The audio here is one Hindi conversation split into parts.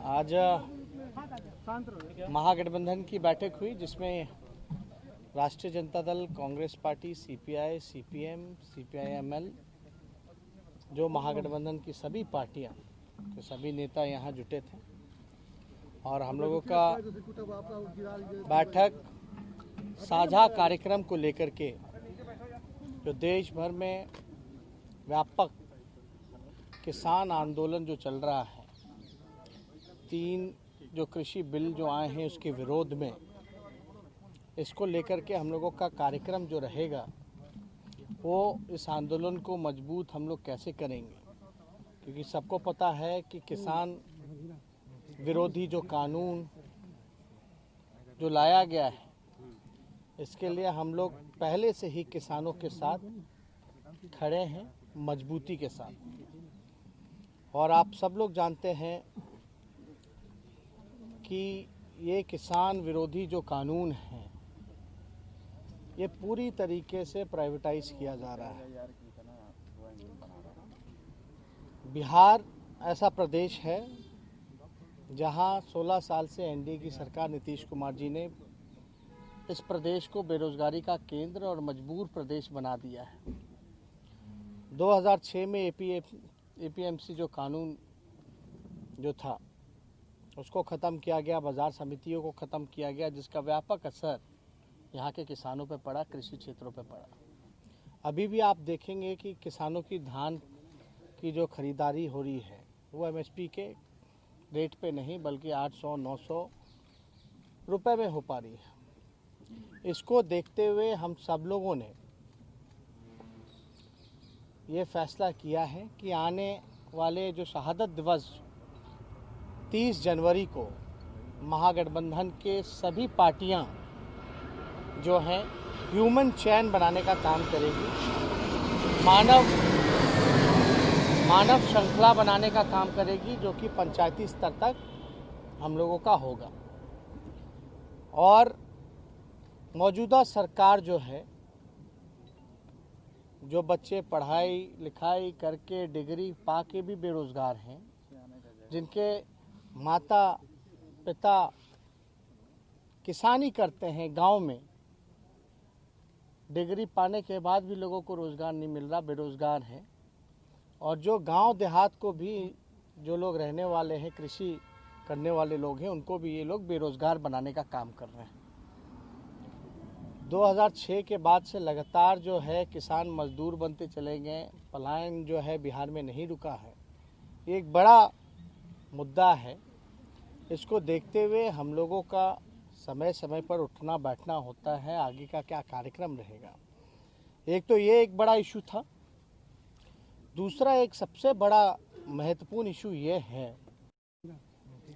आज महागठबंधन की बैठक हुई जिसमें राष्ट्रीय Janata Dal, Congress party, CPI, CPM, CPI-ML जो महागठबंधन की सभी पार्टियां के सभी नेता यहां जुटे थे और हम लोगों का बैठक साझा कार्यक्रम को लेकर के जो देश भर में व्यापक किसान आंदोलन जो चल रहा है, 3 जो कृषि बिल जो आए हैं उसके विरोध में, इसको लेकर के हम लोगों का कार्यक्रम जो रहेगा वो इस आंदोलन को मजबूत हम लोग कैसे करेंगे, क्योंकि सबको पता है कि किसान विरोधी जो कानून जो लाया गया है इसके लिए हम लोग पहले से ही किसानों के साथ खड़े हैं, मजबूती के साथ। और आप सब लोग जानते हैं कि ये किसान विरोधी जो कानून है ये पूरी तरीके से प्राइवेटाइज किया जा रहा है। बिहार ऐसा प्रदेश है जहां 16 साल से एनडीए की सरकार नीतीश कुमार जी ने इस प्रदेश को बेरोजगारी का केंद्र और मजबूर प्रदेश बना दिया है। 2006 में एपीएमसी जो कानून जो था उसको ख़त्म किया गया, बाज़ार समितियों को ख़त्म किया गया, जिसका व्यापक असर यहाँ के किसानों पे पड़ा, कृषि क्षेत्रों पे पड़ा। अभी भी आप देखेंगे कि किसानों की धान की जो खरीदारी हो रही है वो एमएसपी के रेट पे नहीं बल्कि 800-900 रुपए में हो पा रही है। इसको देखते हुए हम सब लोगों ने ये फैसला किया है कि आने वाले जो शहादत दिवस 30 जनवरी को महागठबंधन के सभी पार्टियां जो हैं ह्यूमन चैन बनाने का काम करेगी, मानव श्रृंखला बनाने का काम करेगी, जो कि पंचायती स्तर तक हम लोगों का होगा। और मौजूदा सरकार जो है, जो बच्चे पढ़ाई लिखाई करके डिग्री पा के भी बेरोजगार हैं, जिनके माता पिता किसानी करते हैं गांव में, डिग्री पाने के बाद भी लोगों को रोज़गार नहीं मिल रहा, बेरोज़गार हैं। और जो गांव देहात को भी जो लोग रहने वाले हैं, कृषि करने वाले लोग हैं, उनको भी ये लोग बेरोज़गार बनाने का काम कर रहे हैं। 2006 के बाद से लगातार जो है किसान मजदूर बनते चले गए, पलायन जो है बिहार में नहीं रुका है। ये एक बड़ा मुद्दा है। इसको देखते हुए हम लोगों का समय समय पर उठना बैठना होता है, आगे का क्या कार्यक्रम रहेगा। एक तो ये एक बड़ा इशू था। दूसरा एक सबसे बड़ा महत्वपूर्ण इशू ये है,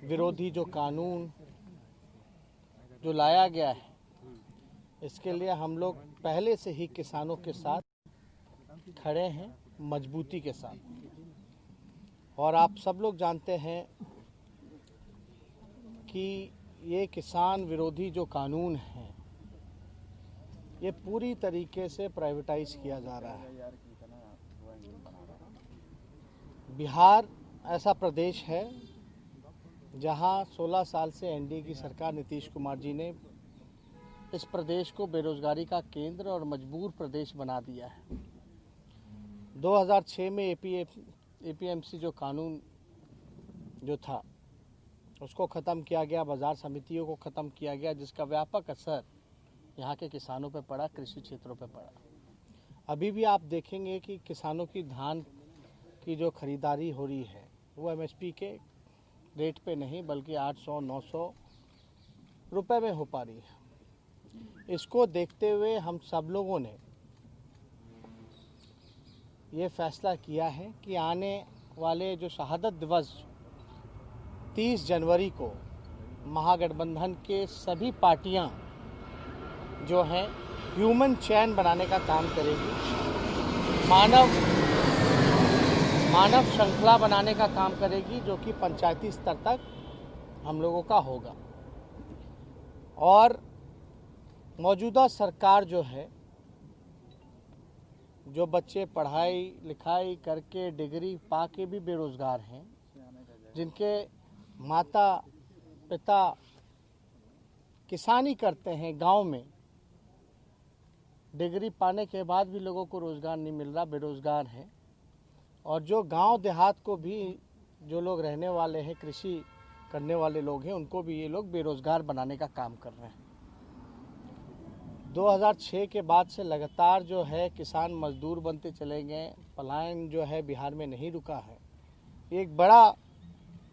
विरोधी जो कानून जो लाया गया है इसके लिए हम लोग पहले से ही किसानों के साथ खड़े हैं, मजबूती के साथ। और आप सब लोग जानते हैं कि ये किसान विरोधी जो कानून है ये पूरी तरीके से प्राइवेटाइज किया जा रहा है। बिहार ऐसा प्रदेश है जहां 16 साल से एनडीए की सरकार नीतीश कुमार जी ने इस प्रदेश को बेरोजगारी का केंद्र और मजबूर प्रदेश बना दिया है। 2006 में एपीएमसी जो कानून जो था उसको ख़त्म किया गया, बाज़ार समितियों को ख़त्म किया गया, जिसका व्यापक असर यहाँ के किसानों पे पड़ा, कृषि क्षेत्रों पे पड़ा। अभी भी आप देखेंगे कि किसानों की धान की जो खरीदारी हो रही है वो एमएसपी के रेट पे नहीं बल्कि 800-900 रुपए में हो पा रही है। इसको देखते हुए हम सब लोगों ने ये फैसला किया है कि आने वाले जो शहादत दिवस 30 जनवरी को महागठबंधन के सभी पार्टियां जो हैं ह्यूमन चैन बनाने का काम करेगी, मानव श्रृंखला बनाने का काम करेगी, जो कि पंचायती स्तर तक हम लोगों का होगा। और मौजूदा सरकार जो है, जो बच्चे पढ़ाई लिखाई करके डिग्री पा के भी बेरोजगार हैं, जिनके माता पिता किसानी करते हैं गांव में, डिग्री पाने के बाद भी लोगों को रोज़गार नहीं मिल रहा, बेरोज़गार हैं। और जो गांव देहात को भी जो लोग रहने वाले हैं, कृषि करने वाले लोग हैं, उनको भी ये लोग बेरोज़गार बनाने का काम कर रहे हैं। 2006 के बाद से लगातार जो है किसान मजदूर बनते चले गए, पलायन जो है बिहार में नहीं रुका है। ये एक बड़ा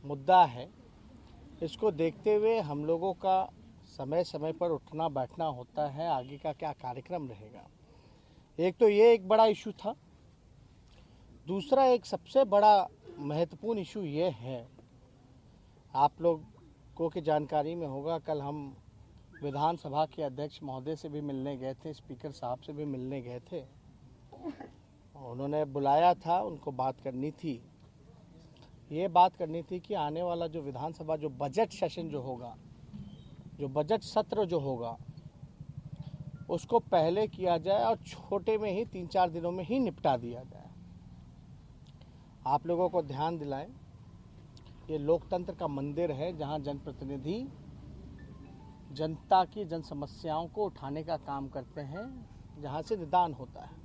मुद्दा है। इसको देखते हुए हम लोगों का समय समय पर उठना बैठना होता है, आगे का क्या कार्यक्रम रहेगा। एक तो ये एक बड़ा इशू था। दूसरा एक सबसे बड़ा महत्वपूर्ण इशू ये है, आप लोगों की जानकारी में होगा, कल हम विधानसभा के अध्यक्ष महोदय से भी मिलने गए थे, स्पीकर साहब से भी मिलने गए थे। उन्होंने बुलाया था, उनको बात करनी थी। ये बात करनी थी कि आने वाला जो विधानसभा जो बजट सेशन जो होगा, जो बजट सत्र जो होगा, उसको पहले किया जाए और छोटे में ही 3-4 दिनों में ही निपटा दिया जाए। आप लोगों को ध्यान दिलाएं, ये लोकतंत्र का मंदिर है जहां जनप्रतिनिधि जनता की जन समस्याओं को उठाने का काम करते हैं, जहां से निदान होता है।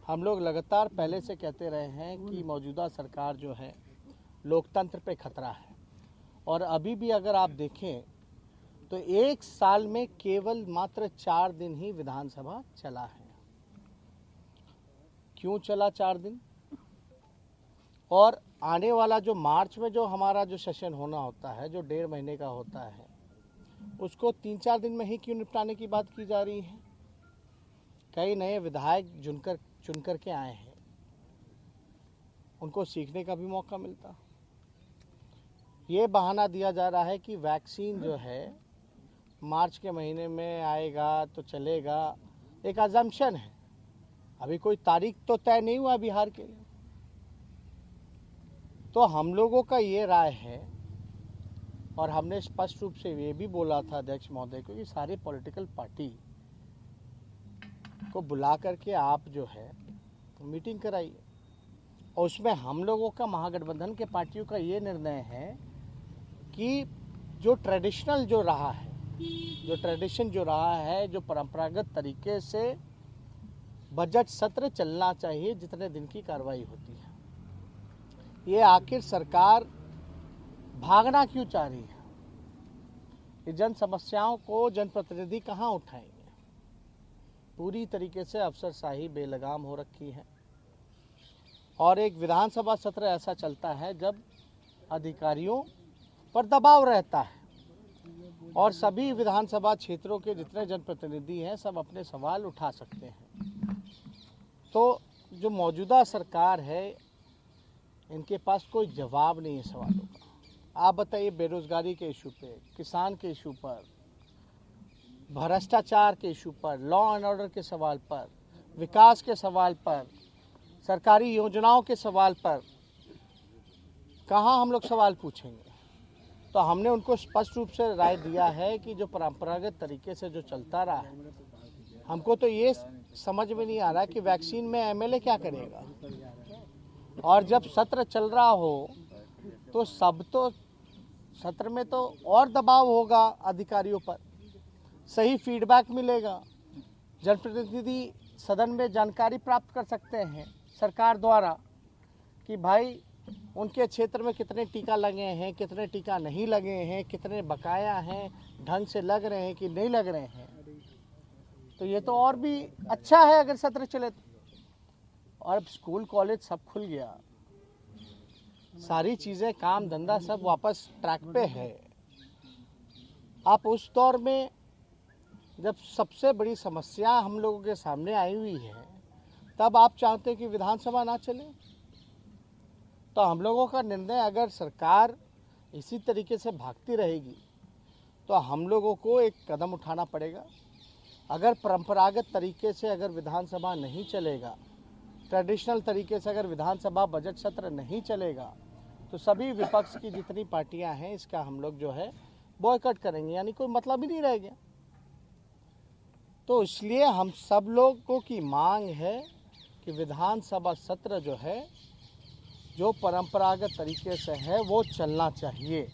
हम लोग लगातार पहले से कहते रहे हैं कि मौजूदा सरकार जो है लोकतंत्र पे खतरा है। और अभी भी अगर आप देखें तो एक साल में केवल मात्र 4 दिन ही विधानसभा चला है। क्यों चला 4 दिन? और आने वाला जो मार्च में जो हमारा जो सेशन होना होता है, जो 1.5 महीने का होता है, उसको 3-4 दिन में ही क्यों निपटाने की बात की जा रही है? कई नए विधायक चुनकर के आए हैं, उनको सीखने का भी मौका मिलता। ये बहाना दिया जा रहा है कि वैक्सीन जो है मार्च के महीने में आएगा तो चलेगा, एक अजम्पशन है। अभी कोई तारीख तो तय नहीं हुआ बिहार के लिए। तो हम लोगों का ये राय है, और हमने स्पष्ट रूप से ये भी बोला था अध्यक्ष महोदय को कि सारे पॉलिटिकल पार्टी को बुला करके आप जो है मीटिंग कराइए। और उसमें हम लोगों का, महागठबंधन के पार्टियों का ये निर्णय है कि जो ट्रेडिशनल जो रहा है, जो परंपरागत तरीके से बजट सत्र चलना चाहिए, जितने दिन की कार्रवाई होती है। ये आखिर सरकार भागना क्यों चाह रही है? ये जन समस्याओं को जनप्रतिनिधि कहाँ उठाएंगे? पूरी तरीके से अफसरशाही बेलगाम हो रखी है। और एक विधानसभा सत्र ऐसा चलता है जब अधिकारियों पर दबाव रहता है और सभी विधानसभा क्षेत्रों के जितने जनप्रतिनिधि हैं सब अपने सवाल उठा सकते हैं। तो जो मौजूदा सरकार है, इनके पास कोई जवाब नहीं है सवालों का। आप बताइए, बेरोजगारी के इशू पे, किसान के इशू पर, भ्रष्टाचार के इशू पर, लॉ एंड ऑर्डर के सवाल पर, विकास के सवाल पर, सरकारी योजनाओं के सवाल पर कहाँ हम लोग सवाल पूछेंगे? तो हमने उनको स्पष्ट रूप से राय दिया है कि जो परंपरागत तरीके से जो चलता रहा है, हमको तो ये समझ में नहीं आ रहा कि वैक्सीन में एमएलए क्या करेगा। और जब सत्र चल रहा हो तो सत्र में तो और दबाव होगा अधिकारियों पर, सही फीडबैक मिलेगा, जनप्रतिनिधि सदन में जानकारी प्राप्त कर सकते हैं सरकार द्वारा कि भाई उनके क्षेत्र में कितने टीका लगे हैं, कितने टीका नहीं लगे हैं, कितने बकाया हैं, ढंग से लग रहे हैं कि नहीं लग रहे हैं। तो ये तो और भी अच्छा है अगर सत्र चले तो। और अब स्कूल कॉलेज सब खुल गया, सारी चीज़ें, काम धंधा सब वापस ट्रैक पे है। आप उस दौर में जब सबसे बड़ी समस्या हम लोगों के सामने आई हुई है, तब आप चाहते हैं कि विधानसभा ना चले? तो हम लोगों का निर्णय, अगर सरकार इसी तरीके से भागती रहेगी तो हम लोगों को एक कदम उठाना पड़ेगा। अगर परंपरागत तरीके से अगर विधानसभा नहीं चलेगा, ट्रेडिशनल तरीके से अगर विधानसभा बजट सत्र नहीं चलेगा, तो सभी विपक्ष की जितनी पार्टियां हैं इसका हम लोग जो है बॉयकॉट करेंगे, यानी कोई मतलब ही नहीं रह गया। तो इसलिए हम सब लोगों की मांग है कि विधानसभा सत्र जो है जो परंपरागत तरीके से है वो चलना चाहिए।